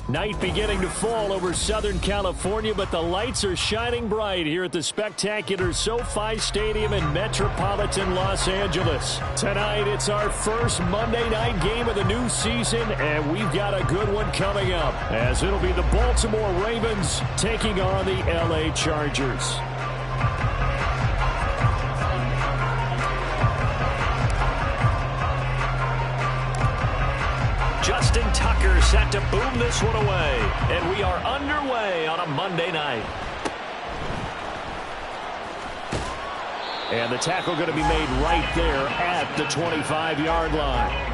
Night beginning to fall over Southern California, but the lights are shining bright here at the spectacular SoFi Stadium in metropolitan Los Angeles. Tonight, it's our first Monday night game of the new season, and we've got a good one coming up, as it'll be the Baltimore Ravens taking on the LA Chargers. Justin Tucker set to boom this one away. And we are underway on a Monday night. And the tackle going to be made right there at the 25-yard line.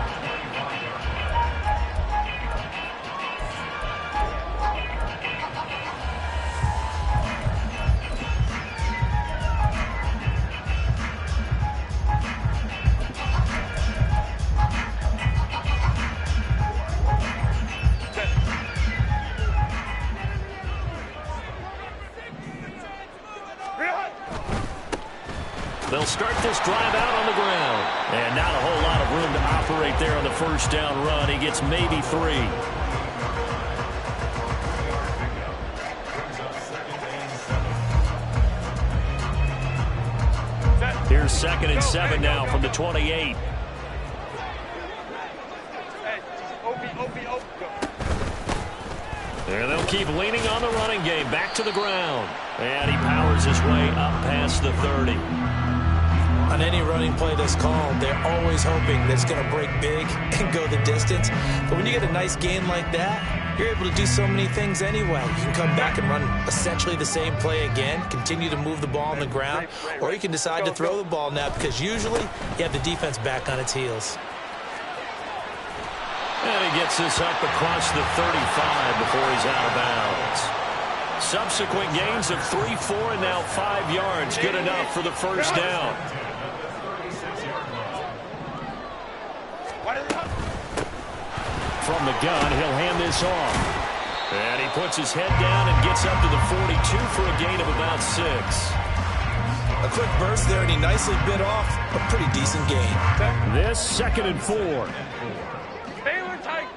They'll start this drive out on the ground. And not a whole lot of room to operate there on the first down run. He gets maybe 3. Here's 2nd and 7 now from the 28. And they'll keep leaning on the running game. Back to the ground. And he powers his way up past the 30. On any running play that's called, they're always hoping that it's going to break big and go the distance. But when you get a nice gain like that, you're able to do so many things anyway. You can come back and run essentially the same play again, continue to move the ball on the ground, or you can decide to throw the ball now because usually you have the defense back on its heels. And he gets this up across the 35 before he's out of bounds. Subsequent gains of 3, 4, and now 5 yards. Good enough for the first down. From the gun, he'll hand this off. And he puts his head down and gets up to the 42 for a gain of about 6. A quick burst there, and he nicely bit off a pretty decent gain. This 2nd and 4. Baylor Tiger.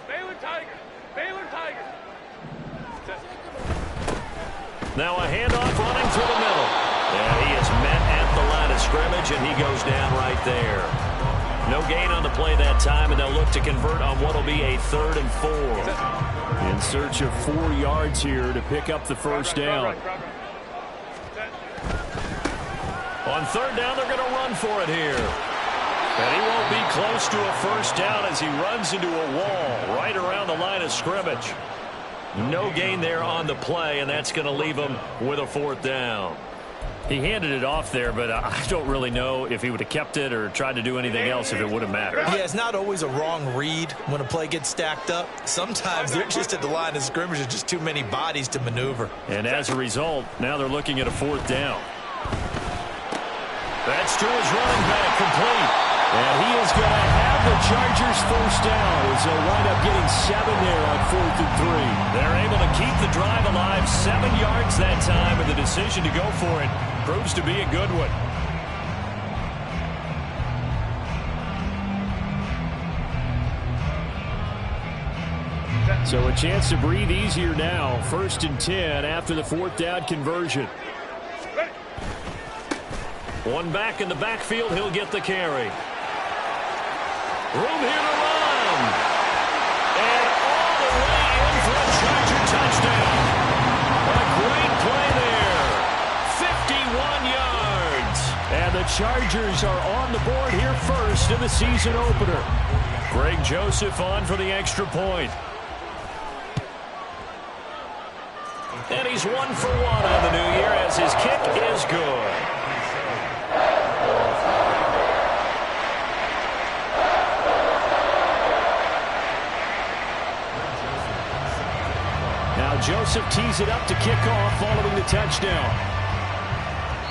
Baylor Tiger. Baylor Tiger. Now a handoff running through the middle. And he is met at the line of scrimmage, and he goes down right there. No gain on the play that time, and they'll look to convert on what will be a 3rd and 4. In search of 4 yards here to pick up the first down. On 3rd down, they're going to run for it here. And he won't be close to a first down as he runs into a wall right around the line of scrimmage. No gain there on the play, and that's going to leave him with a 4th down. He handed it off there, but I don't really know if he would have kept it or tried to do anything else if it would have mattered. Yeah, it's not always a wrong read when a play gets stacked up. Sometimes they're just at the line of scrimmage. There's just too many bodies to maneuver. And as a result, now they're looking at a 4th down. That's to his running back, complete. And he is going to have the Chargers first down as they'll wind up getting 7 there on 4th and 3. They're able to keep the drive alive, 7 yards that time, and the decision to go for it proves to be a good one. So a chance to breathe easier now. 1st and 10 after the 4th down conversion. One back in the backfield, he'll get the carry. Room here to run. And all the way in for a Charger touchdown. A great play there. 51 yards. And the Chargers are on the board here first in the season opener. Greg Joseph on for the extra point. And he's 1 for 1 on the new year as his kick is good. Now Joseph tees it up to kick off following the touchdown.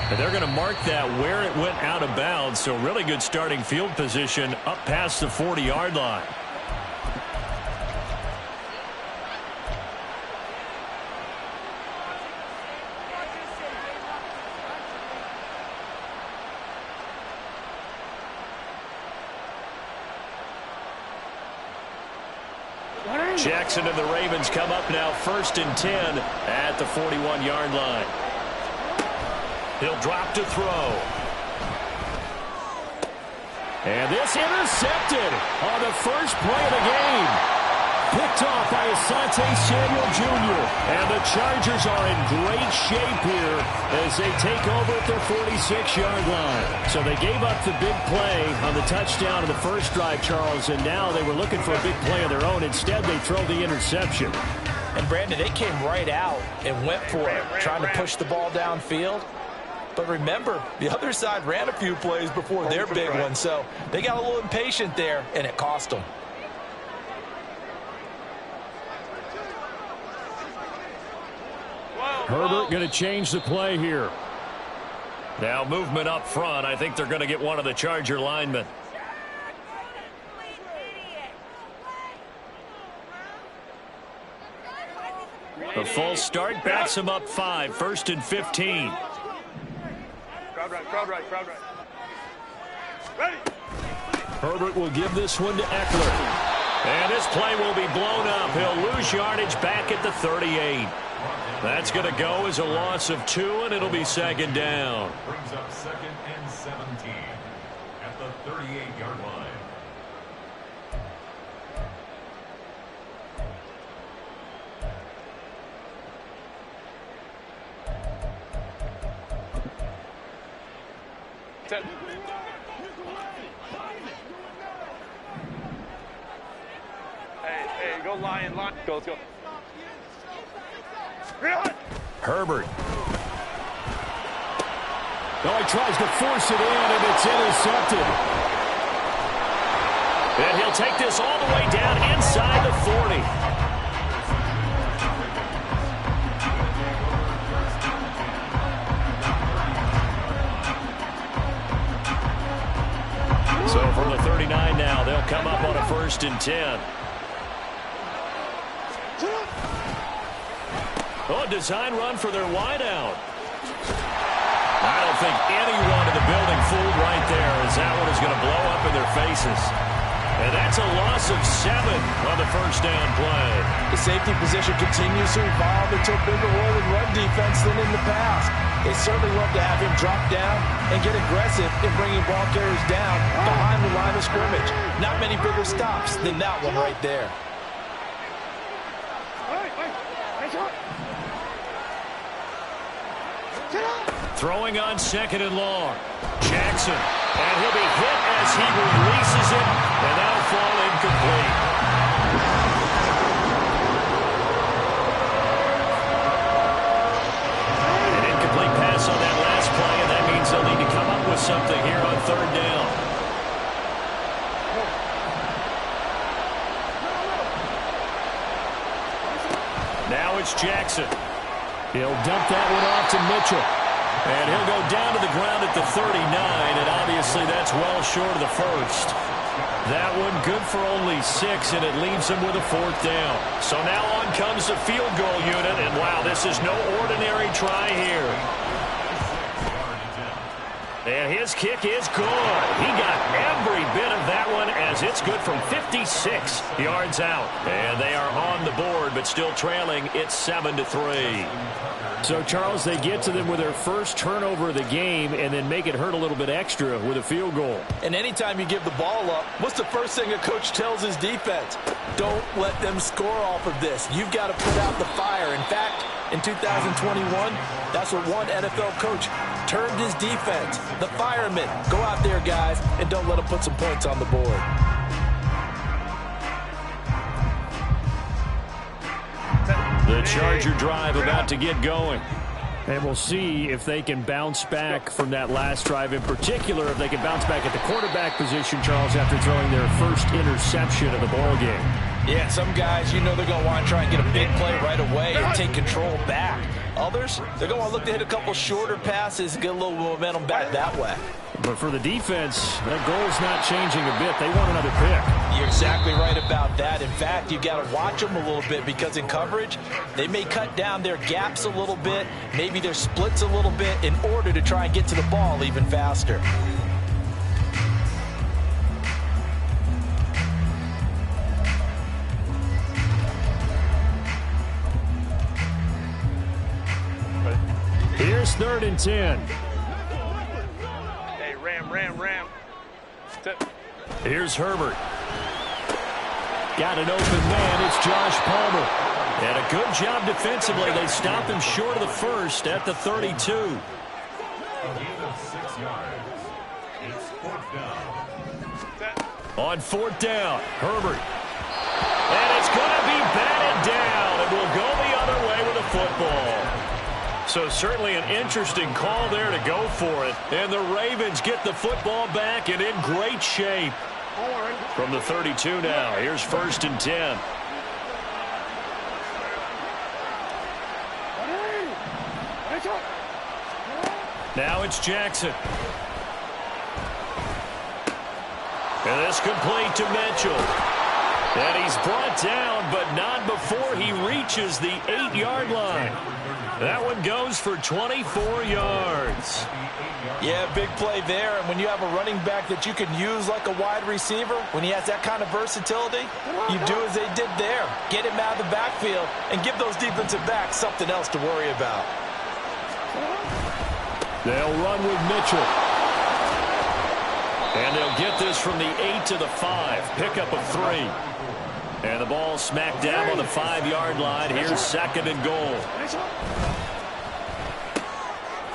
And they're going to mark that where it went out of bounds, so really good starting field position up past the 40-yard line. Jackson and the Ravens come up now 1st and 10 at the 41-yard line. He'll drop to throw. And this intercepted on the first play of the game. Picked off by Asante Samuel Jr. And the Chargers are in great shape here as they take over at their 46-yard line. So they gave up the big play on the touchdown in the first drive, Charles, and now they were looking for a big play of their own. Instead, they throw the interception. And, Brandon, they came right out and went for it, trying to push the ball downfield. But remember, the other side ran a few plays before their big one, so they got a little impatient there, and it cost them. Herbert going to change the play here. Now movement up front. I think they're going to get one of the Charger linemen. The full start backs him up 5. 1st and 15. Crowd right. Ready. Herbert will give this one to Eckler. And this play will be blown up. He'll lose yardage back at the 38. That's going to go as a loss of 2, and it'll be 2nd down. Brings up 2nd and 17 at the 38-yard line. Set. Hey, go Lion. Go, let's go. Herbert. Oh, he tries to force it in, and it's intercepted. And he'll take this all the way down inside the 40. So from the 39 now, they'll come up on a 1st and 10. Oh, a design run for their wideout. I don't think anyone in the building fooled right there, as that one is going to blow up in their faces. And that's a loss of 7 on the first down play. The safety position continues to evolve into a bigger role in run defense than in the past. They certainly love to have him drop down and get aggressive in bringing ball carriers down behind the line of scrimmage. Not many bigger stops than that one right there. Throwing on 2nd and long. Jackson. And he'll be hit as he releases it. And that'll fall incomplete. An incomplete pass on that last play, and that means they'll need to come up with something here on 3rd down. Now it's Jackson. He'll dump that one off to Mitchell. And he'll go down to the ground at the 39, and obviously that's well short of the first. That one good for only 6, and it leaves him with a 4th down. So now on comes the field goal unit, and wow, this is no ordinary try here. And his kick is good. He got every bit of that one as it's good from 56 yards out. And they are on the board, but still trailing. It's 7-3. So, Charles, they get to them with their first turnover of the game and then make it hurt a little bit extra with a field goal. And anytime you give the ball up, what's the first thing a coach tells his defense? Don't let them score off of this. You've got to put out the fire. In fact, in 2021, that's what one NFL coach termed his defense. The firemen. Go out there, guys, and don't let them put some points on the board. The Charger drive about to get going. And we'll see if they can bounce back from that last drive. In particular, if they can bounce back at the quarterback position, Charles, after throwing their first interception of the ball game. Yeah, some guys, you know they're going to want to try and get a big play right away and take control back. Others, they're going to look to hit a couple shorter passes and get a little momentum back that way. But for the defense, that goal's not changing a bit. They want another pick. You're exactly right about that. In fact, you've got to watch them a little bit because in coverage, they may cut down their gaps a little bit, maybe their splits a little bit in order to try and get to the ball even faster. 3rd and 10. Hey, ram. Here's Herbert. Got an open man. It's Josh Palmer. And a good job defensively. They stop him short of the first at the 32. A gain of 6 yards. It's 4th down. On 4th down, Herbert. And it's going to be batted down. And will go the other way with a football. So certainly an interesting call there to go for it. And the Ravens get the football back and in great shape. From the 32 now, here's 1st and 10. Now it's Jackson. And this complete to Mitchell. And he's brought down, but not before he reaches the 8-yard line. That one goes for 24 yards. Yeah, big play there. And when you have a running back that you can use like a wide receiver, when he has that kind of versatility, you do as they did there. Get him out of the backfield and give those defensive backs something else to worry about. They'll run with Mitchell. And they'll get this from the 8 to the 5. Pickup of 3. And the ball smacked down on the 5-yard line. Here's 2nd and goal.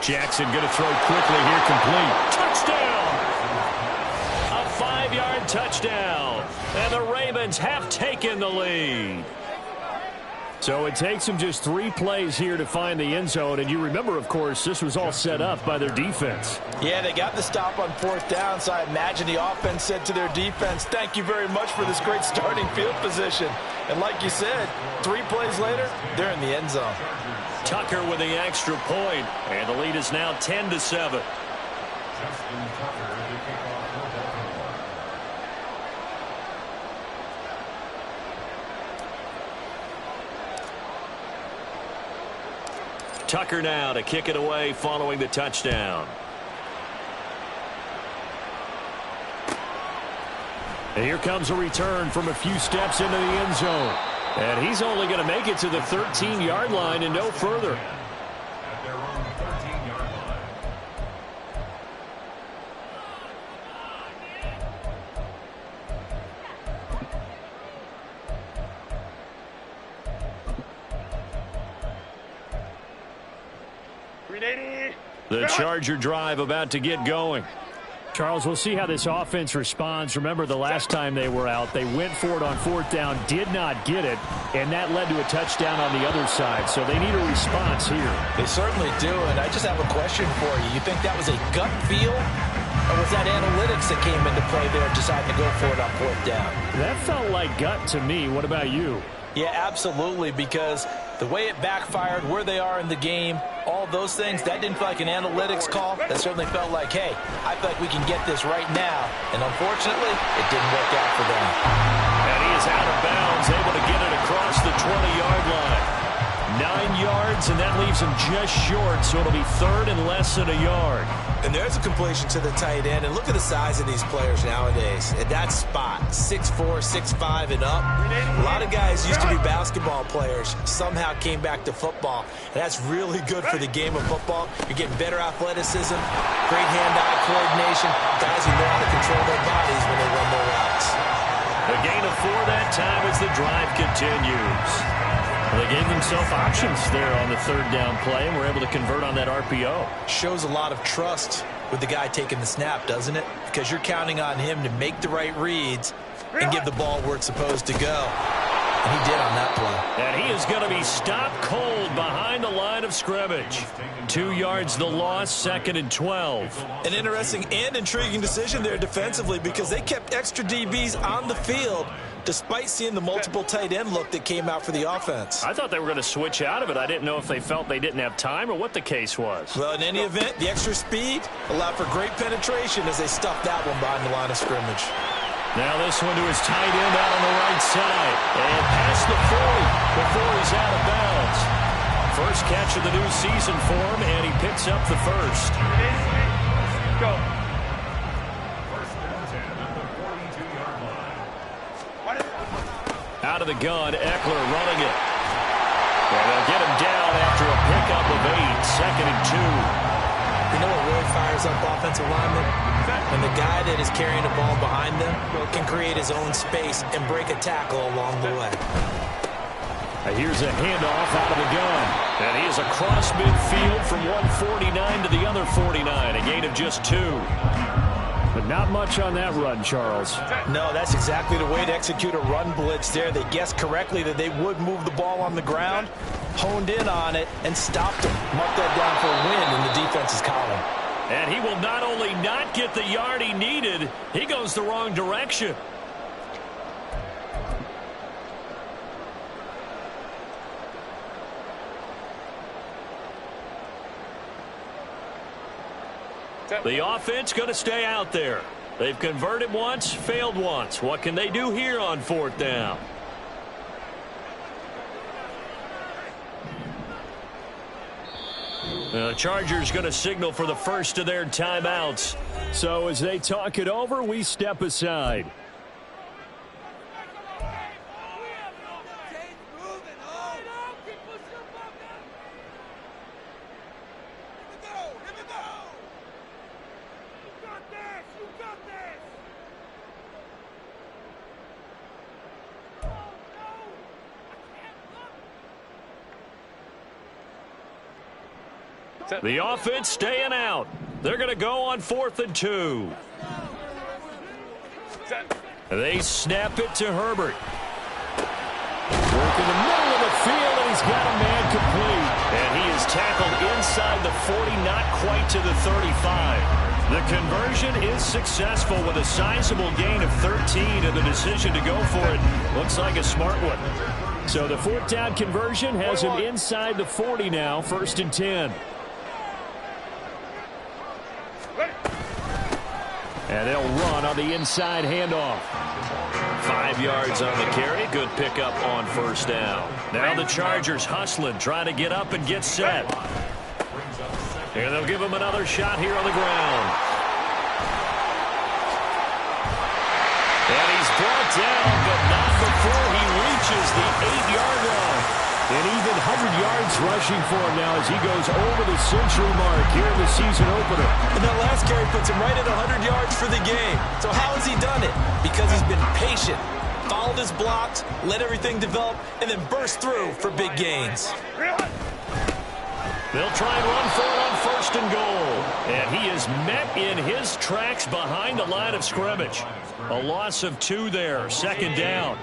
Jackson going to throw quickly here, complete. Touchdown! A 5-yard touchdown. And the Ravens have taken the lead. So it takes them just 3 plays here to find the end zone. And you remember, of course, this was all set up by their defense. Yeah, they got the stop on 4th down, so I imagine the offense said to their defense, thank you very much for this great starting field position. And like you said, 3 plays later, they're in the end zone. Tucker with the extra point, and the lead is now 10-7. Justin Tucker, the kickoff for Baltimore. Tucker now to kick it away following the touchdown. And here comes a return from a few steps into the end zone. And he's only going to make it to the 13-yard line and no further. At their own 13-yard line. The Charger drive about to get going. Charles, we'll see how this offense responds. Remember, the last time they were out, they went for it on 4th down, did not get it, and that led to a touchdown on the other side. So they need a response here. They certainly do, and I just have a question for you. You think that was a gut feel, or was that analytics that came into play there deciding to go for it on 4th down? That felt like gut to me. What about you? Yeah, absolutely, because the way it backfired, where they are in the game, all those things, that didn't feel like an analytics call. That certainly felt like, hey, I feel like we can get this right now. And unfortunately, it didn't work out for them. And he is out of bounds, able to get it across the 20-yard line. 9 yards, and that leaves him just short, so it'll be 3rd and less than a yard. And there's a completion to the tight end. And look at the size of these players nowadays. At that spot, 6'4", 6'5", and up. A lot of guys used to be basketball players, somehow came back to football. And that's really good for the game of football. You're getting better athleticism, great hand-eye coordination, guys who know how to control their bodies when they run their routes. A gain of 4 that time as the drive continues. Well, they gave themselves options there on the 3rd down play and were able to convert on that RPO. Shows a lot of trust with the guy taking the snap, doesn't it? Because you're counting on him to make the right reads and give the ball where it's supposed to go. And he did on that play. And he is going to be stopped cold behind the line of scrimmage. 2 yards the loss, 2nd and 12. An interesting and intriguing decision there defensively because they kept extra DBs on the field despite seeing the multiple tight end look that came out for the offense. I thought they were going to switch out of it. I didn't know if they felt they didn't have time or what the case was. Well, in any event, the extra speed allowed for great penetration as they stuffed that one behind the line of scrimmage. Now this one to his tight end out on the right side. And past the 40 before he's out of bounds. First catch of the new season for him, and he picks up the first. Go. First and 10 at the 42-yard line. Out of the gun, Eckler running it. And they'll get him down down after a pickup of 8, 2nd and 2. You know what really fires up offensive linemen? When the guy that is carrying the ball behind them can create his own space and break a tackle along the way. Here's a handoff out of the gun. And he is across midfield from 149 to the other 49, a gain of just 2. But not much on that run, Charles. No, that's exactly the way to execute a run blitz there. They guessed correctly that they would move the ball on the ground, honed in on it, and stopped him. Mark that down for a win in the defense's column. And he will not only not get the yard he needed, he goes the wrong direction. The offense going to stay out there. They've converted once, failed once. What can they do here on 4th down? The Chargers going to signal for the first of their timeouts. So as they talk it over, we step aside. The offense staying out. They're going to go on 4th and 2. They snap it to Herbert. Work in the middle of the field, and he's got a man complete. And he is tackled inside the 40, not quite to the 35. The conversion is successful with a sizable gain of 13, and the decision to go for it looks like a smart one. So the 4th down conversion has him inside the 40 now, 1st and 10. And they'll run on the inside handoff. 5 yards on the carry. Good pickup on 1st down. Now the Chargers hustling, trying to get up and get set. And they'll give him another shot here on the ground. And he's brought down, but not before he reaches the 8-yard line. And even 100 yards rushing for him now as he goes over the century mark here in the season opener. And that last carry puts him right at 100 yards for the game. So how has he done it? Because he's been patient, followed his blocks, let everything develop, and then burst through for big gains. They'll try and run for it on 1st and goal. And he is met in his tracks behind the line of scrimmage. A loss of 2 there, 2nd down.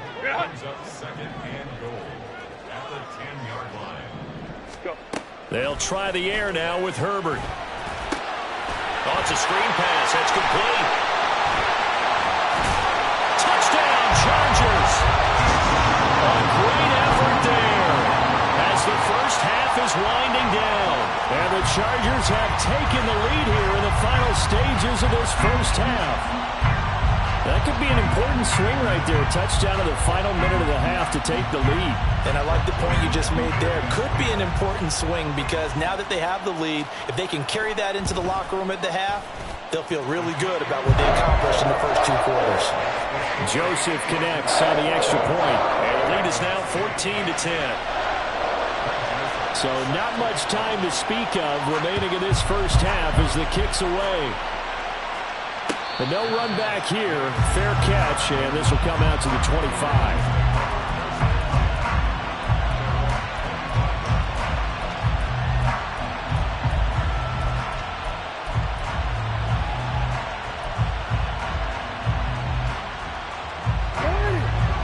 They'll try the air now with Herbert. Oh, it's a screen pass. That's complete. Touchdown, Chargers. A great effort there as the first half is winding down. And the Chargers have taken the lead here in the final stages of this first half. That could be an important swing right there. Touchdown in the final minute of the half to take the lead. And I like the point you just made there. Could be an important swing because now that they have the lead, if they can carry that into the locker room at the half, they'll feel really good about what they accomplished in the first 2 quarters. Joseph connects on the extra point. And the lead is now 14-10. So not much time to speak of remaining in this first half as the kick's away. But no run back here. Fair catch, and this will come out to the 25.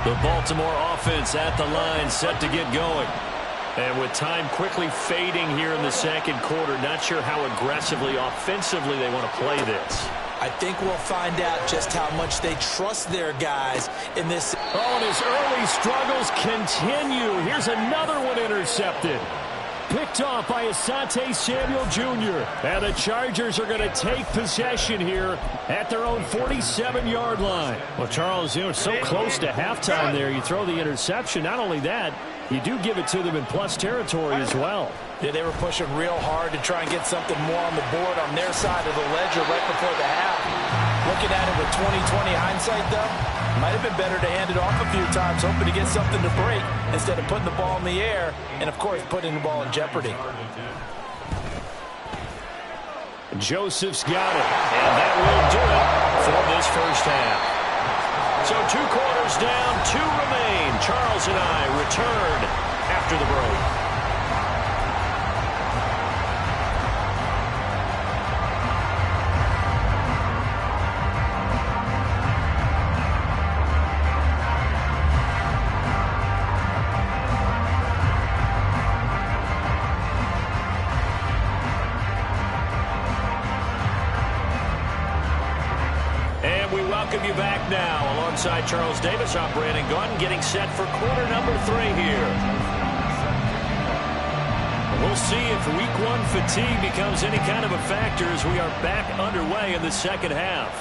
The Baltimore offense at the line, set to get going. And with time quickly fading here in the 2nd quarter, not sure how aggressively, offensively they want to play this. I think we'll find out just how much they trust their guys in this. Oh, and his early struggles continue. Here's another one intercepted. Picked off by Asante Samuel Jr. And the Chargers are going to take possession here at their own 47-yard line. Well, Charles, you know, so close to halftime there. You throw the interception. Not only that, you do give it to them in plus territory as well. Yeah, they were pushing real hard to try and get something more on the board on their side of the ledger right before the half. Looking at it with 20/20 hindsight, though, Might have been better to hand it off a few times, hoping to get something to break instead of putting the ball in the air and, of course, putting the ball in jeopardy. Joseph's got it, and that will do it for this first half. So 2 quarters down, 2 remain. Charles and I return after the break. Welcome you back now. Alongside Charles Davis, I'm Brandon Gaudin, getting set for quarter number 3 here. We'll see if week 1 fatigue becomes any kind of a factor as we are back underway in the second half.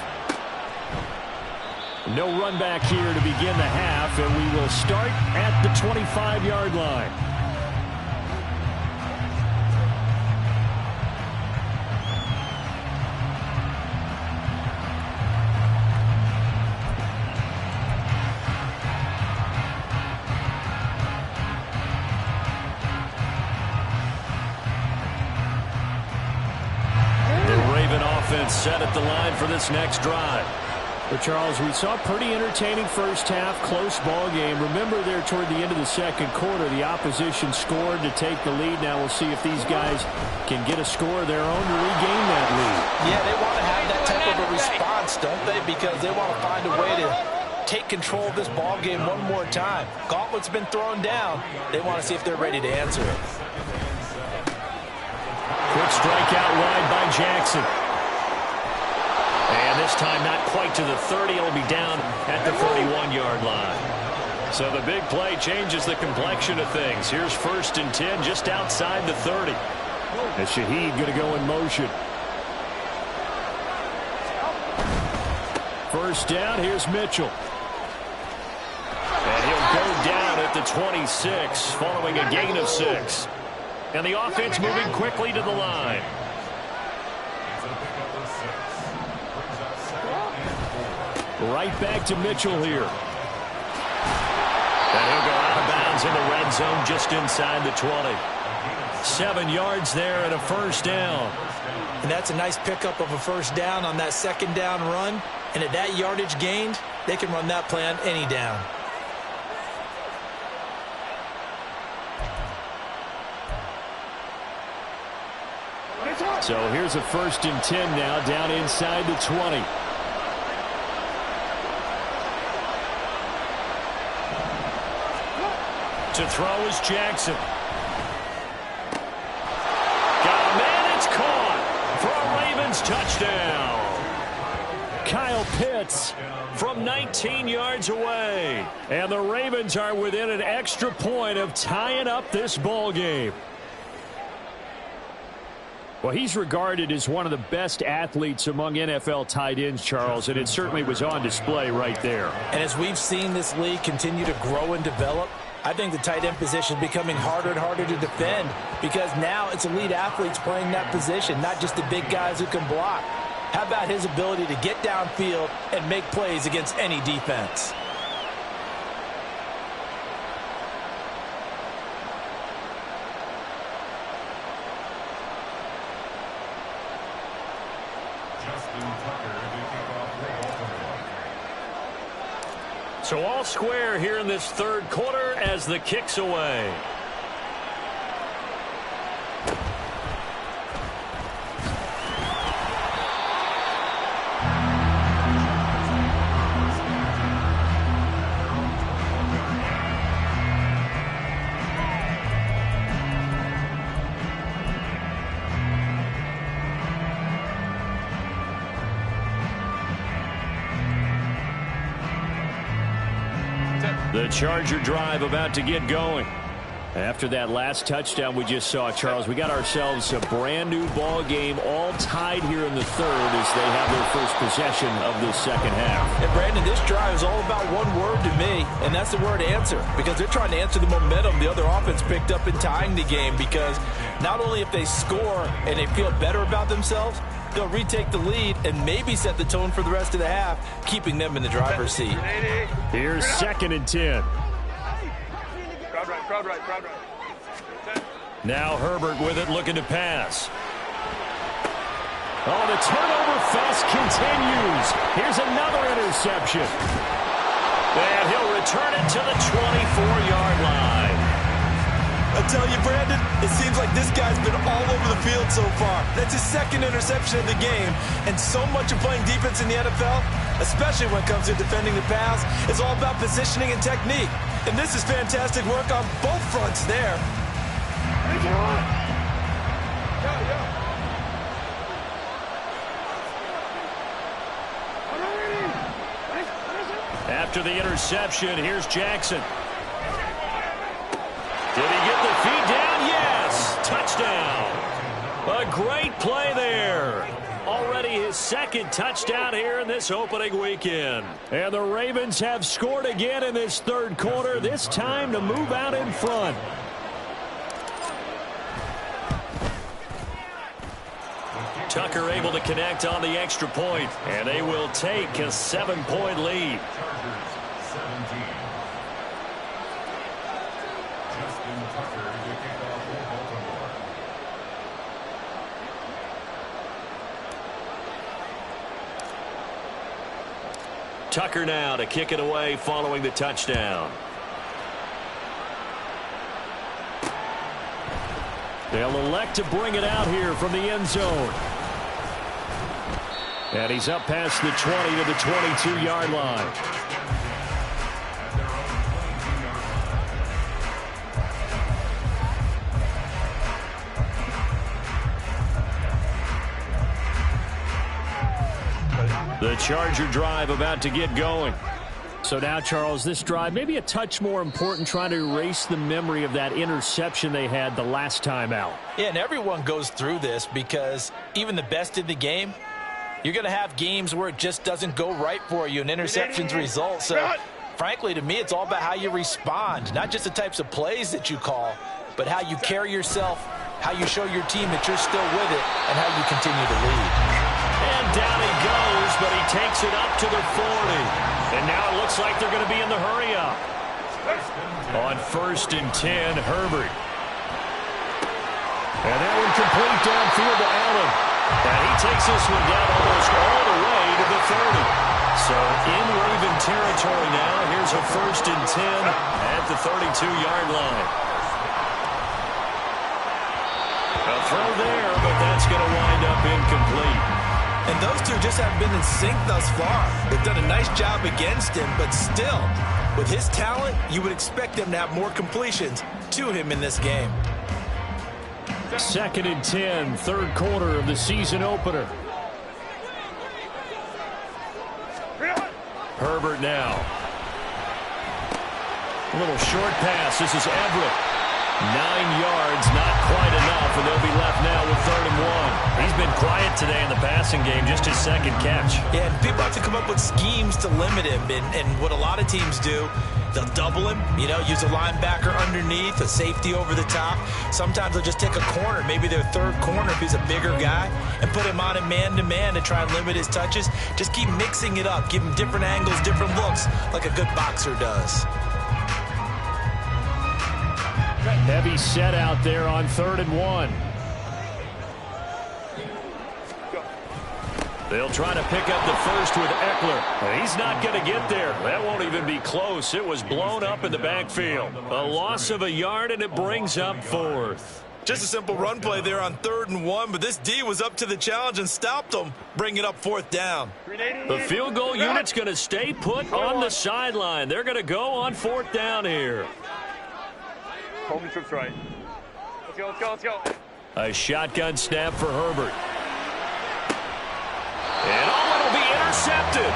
No run back here to begin the half, and we will start at the 25-yard line. Set at the line for this next drive. Well, Charles, we saw a pretty entertaining first half, close ball game. Remember there toward the end of the second quarter, the opposition scored to take the lead. Now we'll see if these guys can get a score of their own to regain that lead. Yeah, they want to have that type of a response, don't they? Because they want to find a way to take control of this ball game one more time. Gauntlet's been thrown down. They want to see if they're ready to answer it. Quick strike out wide by Jackson. And this time not quite to the 30. It'll be down at the 41-yard line. So the big play changes the complexion of things. Here's 1st and 10 just outside the 30. And Shaheed going to go in motion. First down, here's Mitchell. And he'll go down at the 26 following a gain of 6. And the offense moving quickly to the line. Right back to Mitchell here. And he'll go out of bounds in the red zone just inside the 20. 7 yards there and a first down. And that's a nice pickup of a first down on that second down run. And at that yardage gained, they can run that play on any down. So here's a 1st and 10 now down inside the 20. To throw is Jackson. Got a man, it's caught for a Ravens touchdown. Kyle Pitts from 19 yards away. And the Ravens are within an extra point of tying up this ball game. Well, he's regarded as one of the best athletes among NFL tight ends, Charles, and it certainly was on display right there. And as we've seen this league continue to grow and develop, I think the tight end position is becoming harder and harder to defend because now it's elite athletes playing that position, not just the big guys who can block. How about his ability to get downfield and make plays against any defense? So all square here in this third quarter as the kick's away. The Charger drive about to get going. After that last touchdown we just saw, Charles, we got ourselves a brand new ball game, all tied here in the third as they have their first possession of this second half. And Brandon, this drive is all about one word to me, and that's the word answer, because they're trying to answer the momentum the other offense picked up in tying the game, because not only if they score and they feel better about themselves, they'll retake the lead and maybe set the tone for the rest of the half, keeping them in the driver's seat. Here's 2nd and 10. Crowd right. Now Herbert with it, looking to pass. Oh, the turnover fest continues. Here's another interception. And he'll return it to the 24-yard line. I tell you, Brandon, it seems like this guy's been all over the field so far. That's his 2nd interception of the game. And so much of playing defense in the NFL, especially when it comes to defending the pass, is all about positioning and technique. And this is fantastic work on both fronts there. After the interception, here's Jackson. Did he get the feed down? Yes! Touchdown! A great play there. Already his 2nd touchdown here in this opening weekend. And the Ravens have scored again in this 3rd quarter, this time to move out in front. Tucker able to connect on the extra point, and they will take a 7-point lead. Chargers 17. Justin Tucker to kick off for Baltimore. Tucker now to kick it away following the touchdown. They'll elect to bring it out here from the end zone. And he's up past the 20 to the 22-yard line. The Charger drive about to get going. So now, Charles, this drive maybe a touch more important, trying to erase the memory of that interception they had the last time out. Yeah, and everyone goes through this because even the best in the game, you're going to have games where it just doesn't go right for you, and interceptions result. So, frankly, to me, it's all about how you respond, not just the types of plays that you call, but how you carry yourself, how you show your team that you're still with it, and how you continue to lead. And down he goes, but he takes it up to the 40. And now it looks like they're going to be in the hurry-up. On 1st and 10, Herbert. And that one complete downfield to Allen. And he takes this one down almost all the way to the 30. So in Raven territory now. Here's a 1st and 10 at the 32-yard line. A throw there, but that's going to wind up incomplete. And those two just haven't been in sync thus far. They've done a nice job against him, but still, with his talent, you would expect them to have more completions to him in this game. 2nd and 10, 3rd quarter of the season opener. Herbert now. A little short pass. This is Everett. 9 yards, not quite enough, and they'll be left now with 3rd and 1. He's been quiet today in the passing game, just his 2nd catch. Yeah, and people have to come up with schemes to limit him, and what a lot of teams do, they'll double him, use a linebacker underneath, a safety over the top. Sometimes they'll just take a corner, maybe their 3rd corner if he's a bigger guy, and put him on a man-to-man to try and limit his touches. Just keep mixing it up, give him different angles, different looks, like a good boxer does. Heavy set out there on 3rd and 1. They'll try to pick up the first with Eckler. He's not going to get there. That won't even be close. It was blown up in the backfield. A loss of a yard, and it brings up 4th. Just a simple run play there on 3rd and 1, but this D was up to the challenge and stopped him, bringing up 4th down. The field goal unit's going to stay put on the sideline. They're going to go on 4th down here. Home trips right. Let's go. A shotgun snap for Herbert. And it'll be intercepted.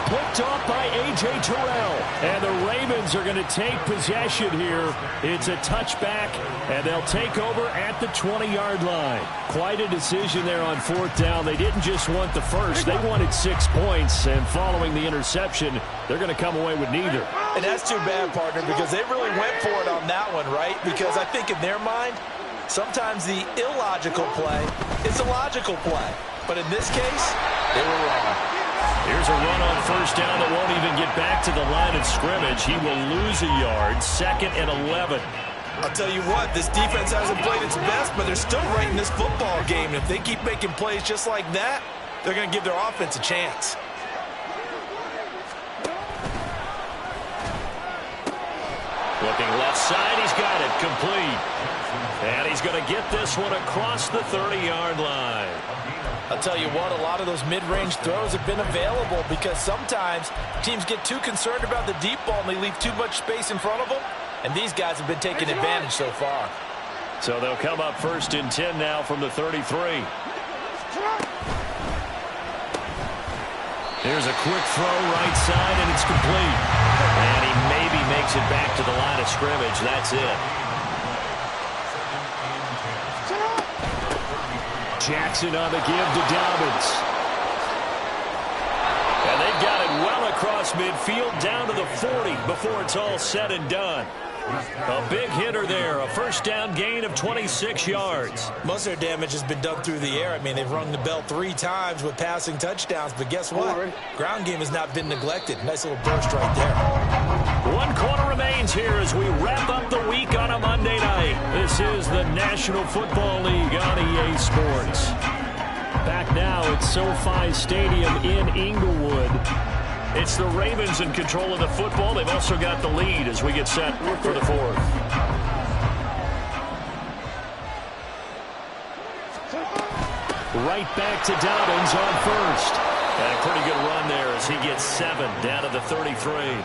Picked off by A.J. Terrell. And the Ravens are going to take possession here. It's a touchback, and they'll take over at the 20-yard line. Quite a decision there on 4th down. They didn't just want the first. They wanted 6 points, and following the interception, they're going to come away with neither. And that's too bad, partner, because they really went for it on that one, right? Because I think in their mind, sometimes the illogical play is a logical play. But in this case, they were wrong. Here's a run on first down that won't even get back to the line of scrimmage. He will lose a yard, 2nd and 11. I'll tell you what, this defense hasn't played its best, but they're still right in this football game. And if they keep making plays just like that, they're going to give their offense a chance. Looking left side, he's got it, complete. And he's going to get this one across the 30-yard line. I'll tell you what, a lot of those mid-range throws have been available because sometimes teams get too concerned about the deep ball and they leave too much space in front of them. And these guys have been taking advantage so far. So they'll come up 1st and 10 now from the 33. Here's a quick throw right side, and it's complete. And he maybe makes it back to the line of scrimmage. That's it. Jackson on the give to Dobbins. And they've got it well across midfield down to the 40 before it's all said and done. A big hitter there, a first down gain of 26 yards. Most of their damage has been done through the air. I mean, they've rung the bell 3 times with passing touchdowns, but guess what? Ground game has not been neglected. Nice little burst right there. 1 quarter remains here as we wrap up the week on a Monday night. This is the National Football League on EA Sports. Back now at SoFi Stadium in Inglewood. It's the Ravens in control of the football. They've also got the lead as we get set for the 4th. Right back to Dobbins on first. And a pretty good run there as he gets 7 down to the 33.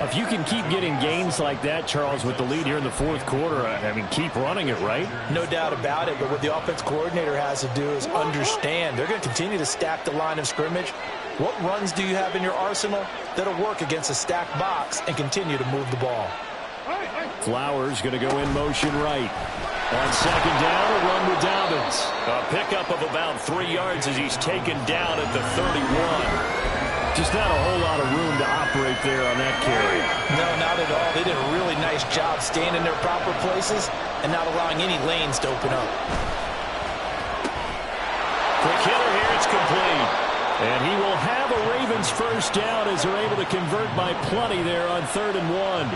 If you can keep getting gains like that, Charles, with the lead here in the 4th quarter, I mean, keep running it, right? No doubt about it, but what the offense coordinator has to do is understand. They're going to continue to stack the line of scrimmage. What runs do you have in your arsenal that'll work against a stacked box and continue to move the ball? Flowers going to go in motion right. On 2nd down, a run with Dobbins. A pickup of about 3 yards as he's taken down at the 31. Just not a whole lot of room to operate there on that carry. No, not at all. They did a really nice job staying in their proper places and not allowing any lanes to open up. Quick hitter here, it's complete. And he will have a Ravens first down as they're able to convert by plenty there on 3rd and 1.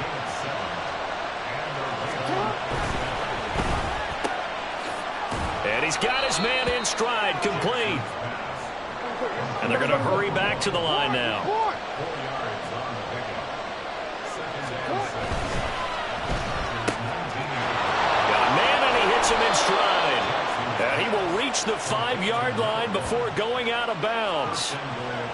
And he's got his man in stride, complete. And they're going to hurry back to the line now. Got a man and he hits him in stride. And he will reach the 5-yard line before going out of bounds.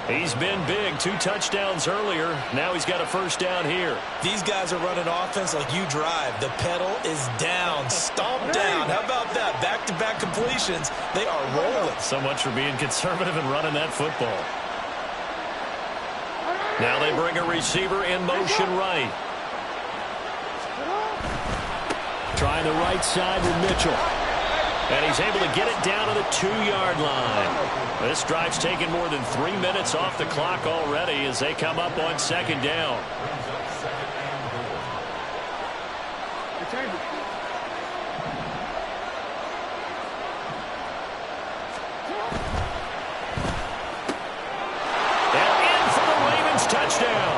He's been big, 2 touchdowns earlier. Now he's got a first down here. These guys are running offense like you drive. The pedal is down, stomp down. How about that? Back-to-back completions. They are rolling. So much for being conservative and running that football. Now they bring a receiver in motion right. Trying the right side with Mitchell. And he's able to get it down to the 2-yard line. This drive's taken more than 3 minutes off the clock already as they come up on 2nd down. And in for the Ravens touchdown.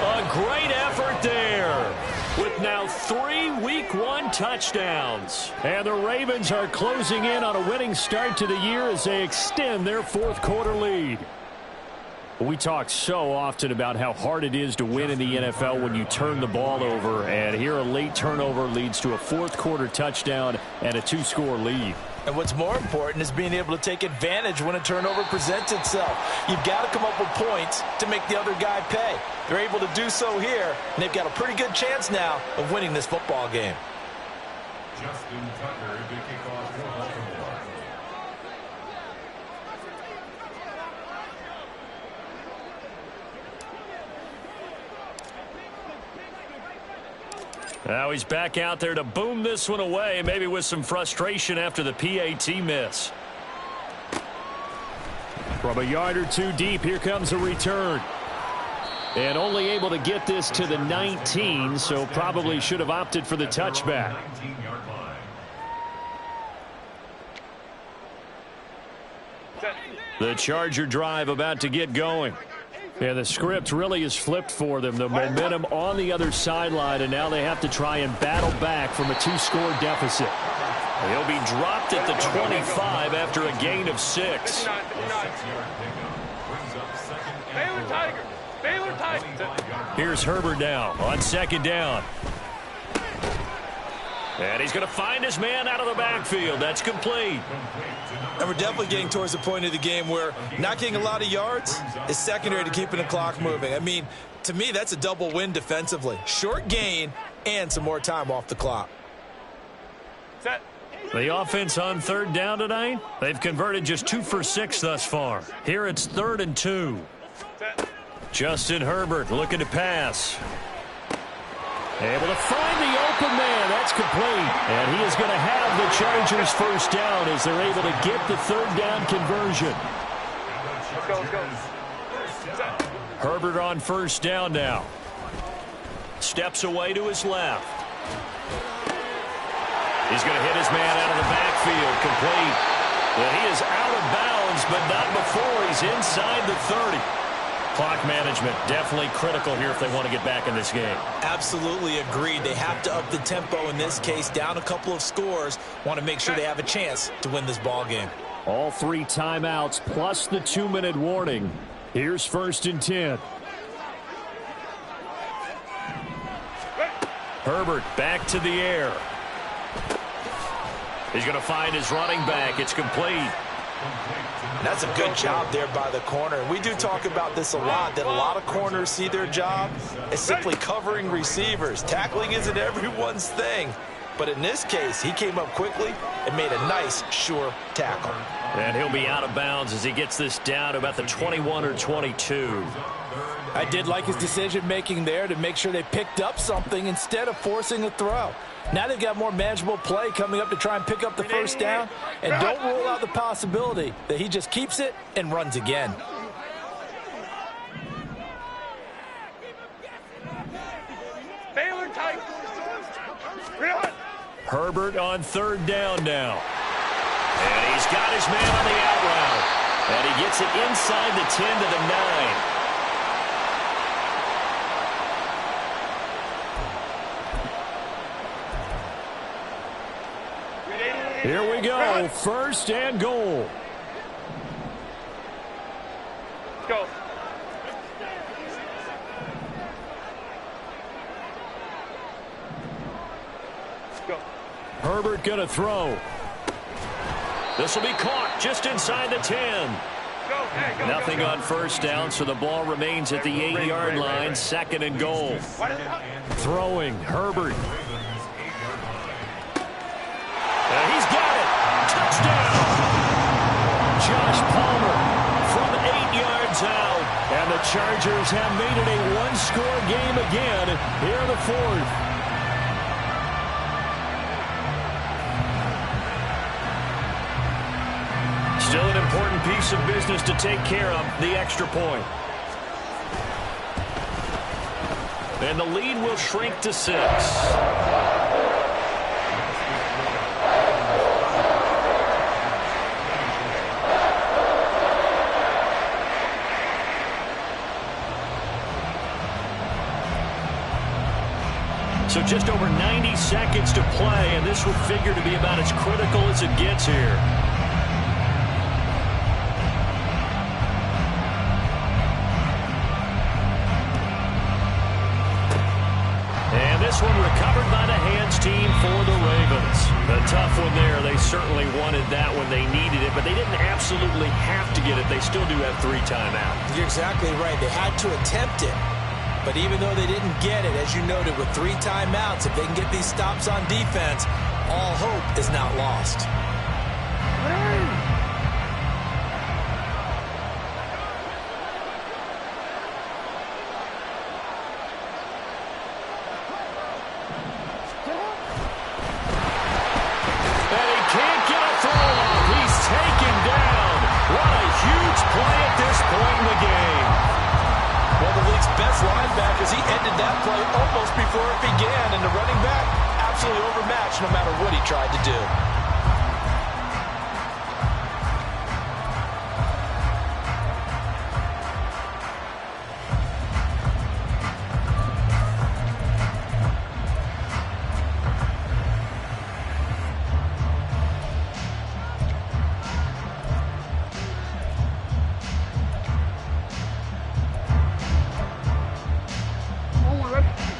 A great effort there. With now 3 Week 1 touchdowns. And the Ravens are closing in on a winning start to the year as they extend their 4th quarter lead. We talk so often about how hard it is to win in the NFL when you turn the ball over. And here a late turnover leads to a 4th quarter touchdown and a 2-score lead. And what's more important is being able to take advantage when a turnover presents itself. You've got to come up with points to make the other guy pay. They're able to do so here, and they've got a pretty good chance now of winning this football game. Justin Tucker to kick off for Baltimore. Now he's back out there to boom this one away, maybe with some frustration after the PAT miss. From a yard or 2 deep, here comes a return. And only able to get this to the 19, so probably should have opted for the touchback. 19-yard line. The Charger drive about to get going. Yeah, the script really is flipped for them. The momentum on the other sideline, and now they have to try and battle back from a 2-score deficit. He'll be dropped at the 25 after a gain of 6. Baylor Tigers. Baylor Tigers. Here's Herbert now on 2nd down. And he's going to find his man out of the backfield. That's complete. And we're definitely getting towards the point of the game where not getting a lot of yards is secondary to keeping the clock moving. I mean, to me, that's a double win defensively. Short gain and some more time off the clock. Set. The offense on 3rd down tonight, they've converted just 2 for 6 thus far. Here it's 3rd and 2. Set. Justin Herbert looking to pass. Able to find the open man. That's complete. And he is going to have the Chargers 1st down as they're able to get the 3rd down conversion. Let's go, let's go. Set. Herbert on 1st down now. Steps away to his left. He's going to hit his man out of the backfield. Complete. Well, he is out of bounds, but not before he's inside the 30. Clock management definitely critical here if they want to get back in this game. Absolutely agreed. They have to up the tempo in this case, down a couple of scores. Want to make sure they have a chance to win this ball game. All 3 timeouts plus the 2-minute warning. Here's 1st and 10. Herbert back to the air. He's going to find his running back. It's complete. That's a good job there by the corner. We do talk about this a lot, that a lot of corners see their job as simply covering receivers. Tackling isn't everyone's thing. But in this case, he came up quickly and made a nice, sure tackle. And he'll be out of bounds as he gets this down to about the 21 or 22. I did like his decision-making there to make sure they picked up something instead of forcing a throw. Now they've got more manageable play coming up to try and pick up the 1st down. And don't rule out the possibility that he just keeps it and runs again. Baylor Tigers. Herbert on 3rd down now. And he's got his man on the out route. And he gets it inside the 10 to the 9. Here we go. 1st and goal. Let's go. Let's go. Herbert going to throw. This will be caught just inside the 10. Go, hey, go, Nothing go, go. on 1st down, so the ball remains at the 8-yard line. 2nd and goal. Throwing. Herbert. He's got it. Touchdown. Josh Palmer. From 8 yards out. And the Chargers have made it a 1-score game again here in the 4th. Still an important piece of business to take care of, the extra point. And the lead will shrink to 6. So just over 90 seconds to play, and this would figure to be about as critical as it gets here. And this one recovered by the hands team for the Ravens. A tough one there. They certainly wanted that when they needed it, but they didn't absolutely have to get it. They still do have 3 timeouts. You're exactly right. They had to attempt it. But even though they didn't get it, as you noted, with 3 timeouts, if they can get these stops on defense, all hope is not lost. And he can't get a throw off. He's taken down. What a huge play at this point in the game. Well, the league's best linebackers, he ended that play almost before it began, and the running back absolutely overmatched no matter what he tried to do.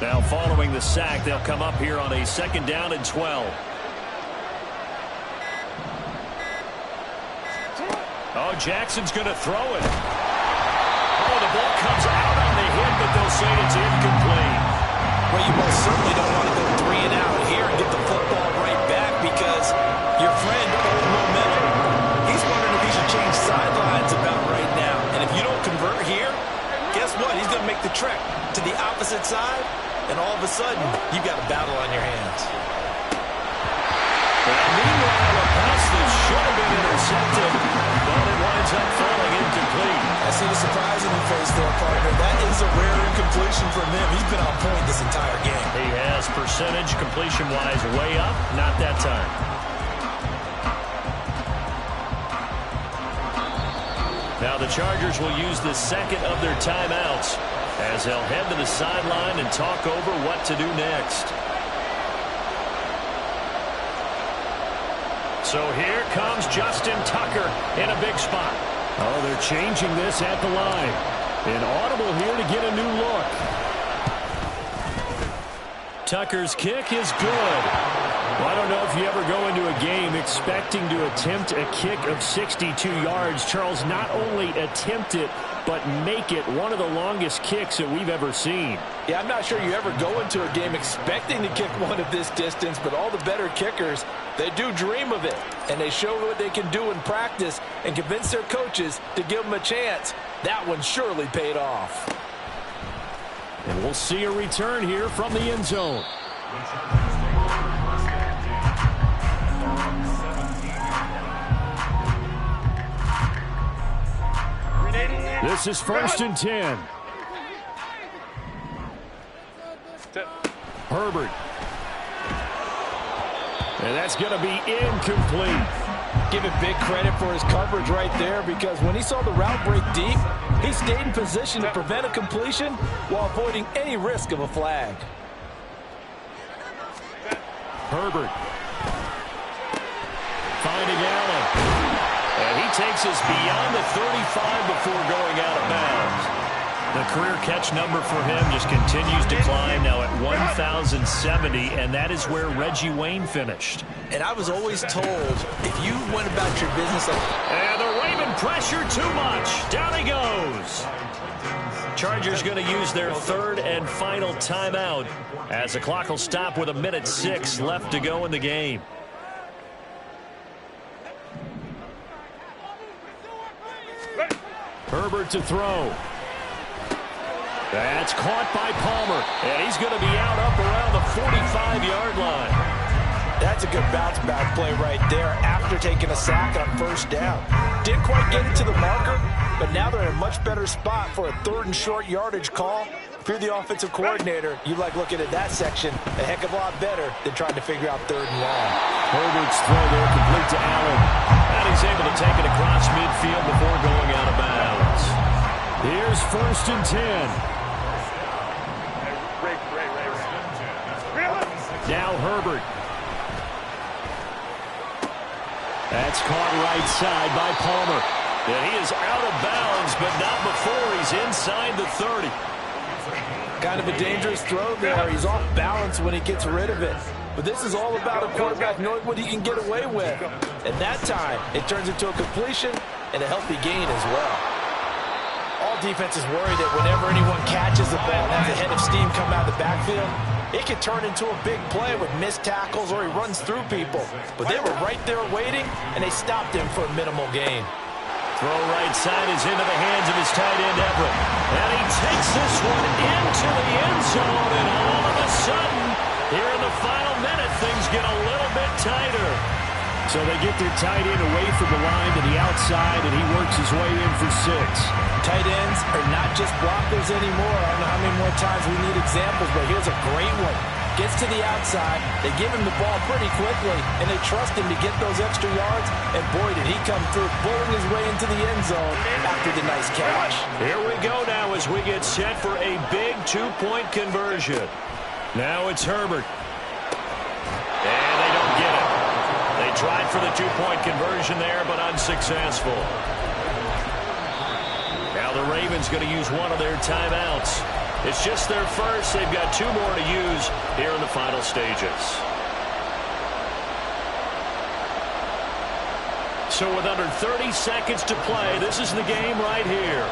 Now following the sack, they'll come up here on a 2nd down and 12. Oh, Jackson's going to throw it. Oh, the ball comes out on the hit, but they'll say it's incomplete. Well, you most certainly don't want to go 3 and out here and get the football right back because your friend, Old Momentum, he's wondering if he should change sidelines about right now. And if you don't convert here, guess what? He's going to make the trek to the opposite side, and all of a sudden, you've got a battle on your hands. Well, meanwhile, a pass that should have been intercepted, but it winds up falling incomplete. I see the surprise in your face there, partner. That is a rare incompletion from him. He's been on point this entire game. He has percentage completion-wise way up, not that time. Now the Chargers will use the 2nd of their timeouts as they'll head to the sideline and talk over what to do next. So here comes Justin Tucker in a big spot. Oh, they're changing this at the line. An audible here to get a new look. Tucker's kick is good. Well, I don't know if you ever go into a game expecting to attempt a kick of 62 yards. Charles, not only attempt it, but make it one of the longest kicks that we've ever seen. Yeah, I'm not sure you ever go into a game expecting to kick one of this distance, but all the better kickers, they do dream of it, and they show what they can do in practice and convince their coaches to give them a chance. That one surely paid off. And we'll see a return here from the end zone. This is 1st and 10. Herbert. And that's going to be incomplete. Give it big credit for his coverage right there, because when he saw the route break deep, he stayed in position to prevent a completion while avoiding any risk of a flag. Herbert. Finding Allen. And he takes us beyond the 35 before going out of bounds. The career catch number for him just continues to climb, now at 1,070, and that is where Reggie Wayne finished. And I was always told, if you went about your business And they're waving pressure too much. Down he goes. Chargers going to use their 3rd and final timeout as the clock will stop with 1:06 left to go in the game. Herbert to throw. That's caught by Palmer. And he's going to be out up around the 45-yard line. That's a good bounce-back play right there after taking a sack on 1st down. Didn't quite get it to the marker, but now they're in a much better spot for a 3rd and short yardage call. If you're the offensive coordinator, you like looking at that section a heck of a lot better than trying to figure out 3rd and long. Herbert's throw there complete to Allen. And he's able to take it across midfield before going out of bounds. Here's 1st and 10. Now Herbert. That's caught right side by Palmer. And he is out of bounds, but not before he's inside the 30. Kind of a dangerous throw there. He's off balance when he gets rid of it. But this is all about a quarterback knowing what he can get away with. And that time, it turns into a completion and a healthy gain as well. All defenses worry that whenever anyone catches the ball and has a head of steam come out of the backfield, it can turn into a big play with missed tackles or he runs through people. But they were right there waiting, and they stopped him for a minimal gain. Throw right side is into the hands of his tight end, Everett. And he takes this one into the end zone, and all of a sudden, here in the final minute, things get a little bit tighter. So they get their tight end away from the line to the outside, and he works his way in for 6. Tight ends are not just blockers anymore. I don't know how many more times we need examples, but here's a great one. Gets to the outside, they give him the ball pretty quickly, and they trust him to get those extra yards, and boy, did he come through, bulling his way into the end zone after the nice catch. Here we go now as we get set for a big 2-point conversion. Now it's Herbert. And they don't get it. They tried for the 2-point conversion there, but unsuccessful. Now the Ravens going to use one of their timeouts. It's just their first. They've got 2 more to use here in the final stages. So with under 30 seconds to play, this is the game right here.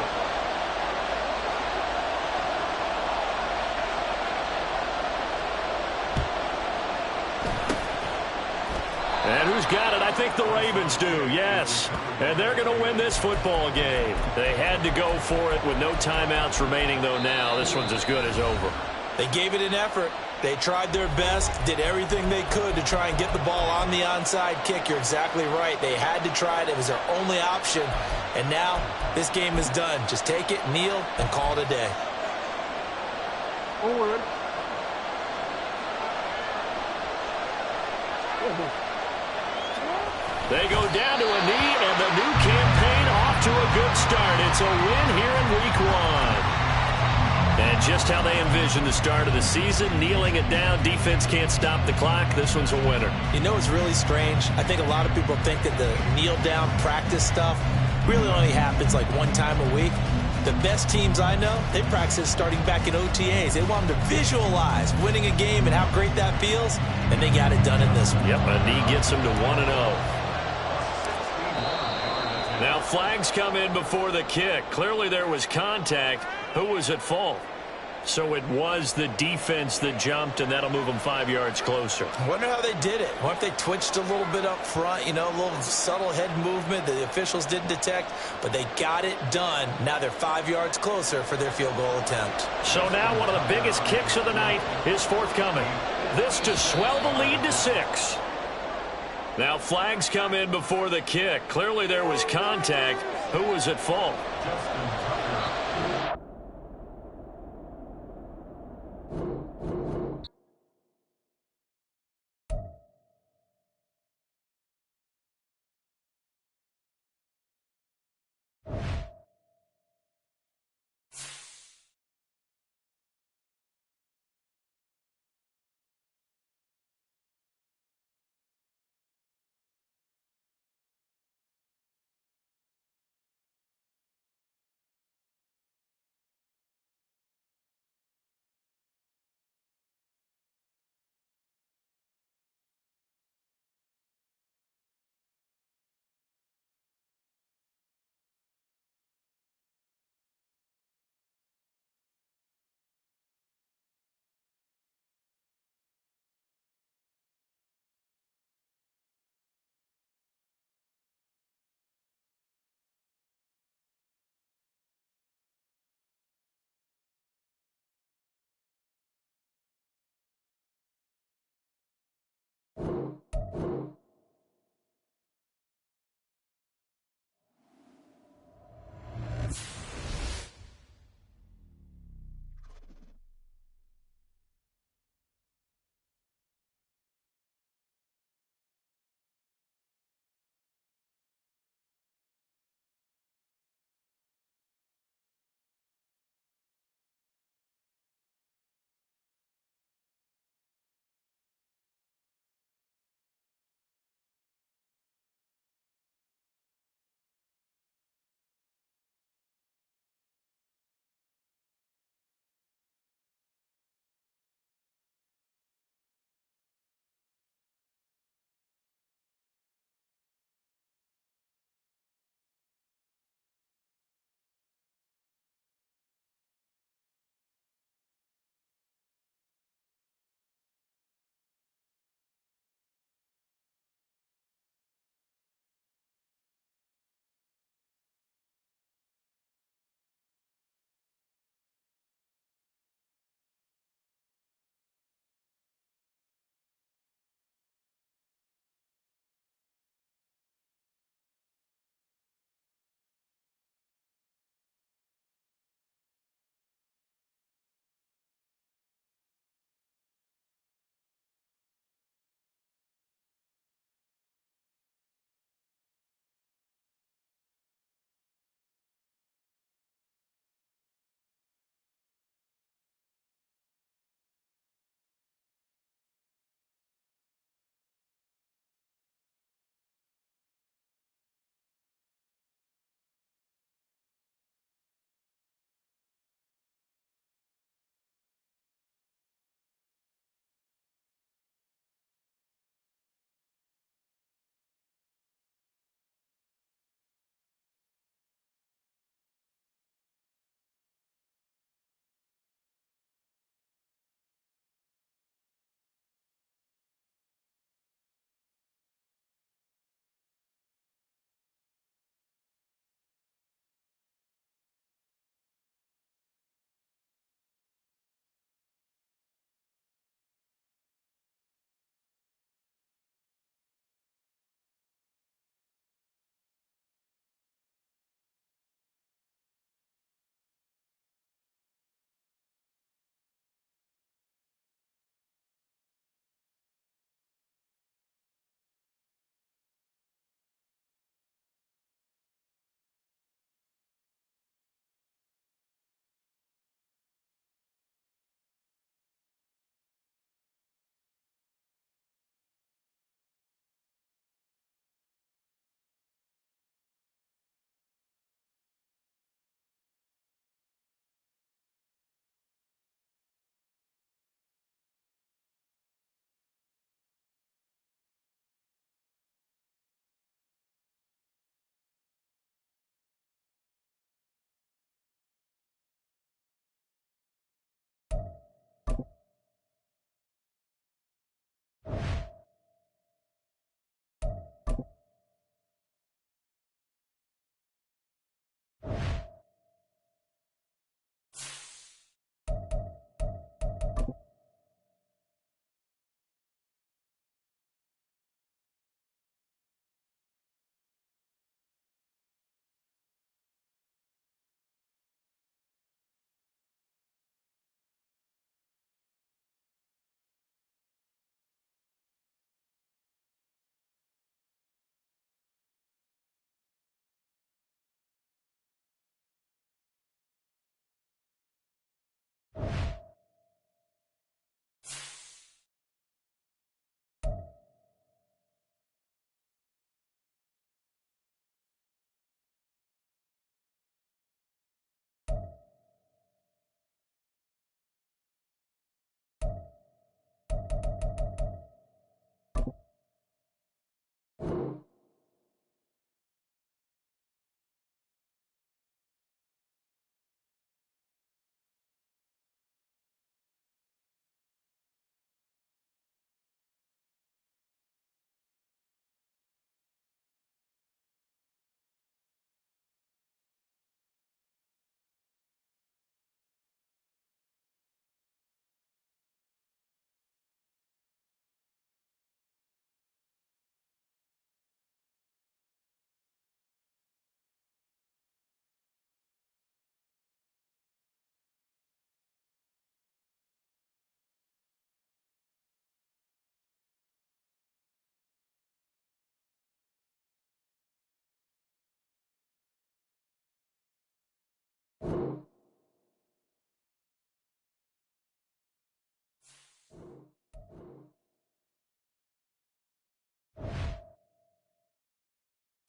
And who's got it? I think the Ravens do, yes. And they're going to win this football game. They had to go for it with no timeouts remaining, though, now. This one's as good as over. They gave it an effort. They tried their best, did everything they could to try and get the ball on the onside kick. You're exactly right. They had to try it. It was their only option. And now this game is done. Just take it, kneel, and call it a day. Forward. They go down to a knee, and the new campaign off to a good start. It's a win here in Week 1. And just how they envision the start of the season, kneeling it down, defense can't stop the clock. This one's a winner. You know, it's really strange. I think a lot of people think that the kneel-down practice stuff really only happens like one time a week. The best teams I know, they practice starting back in OTAs. They want them to visualize winning a game and how great that feels, and they got it done in this one. Yep, a knee gets them to 1-0. Now flags come in before the kick. Clearly there was contact. Who was at fault? So it was the defense that jumped, and that'll move them 5 yards closer. I wonder how they did it. What if they twitched a little bit up front, you know, a little subtle head movement that the officials didn't detect, but they got it done. Now they're 5 yards closer for their field goal attempt. So now one of the biggest kicks of the night is forthcoming. This to swell the lead to 6. Now flags come in before the kick. Clearly there was contact. Who was at fault?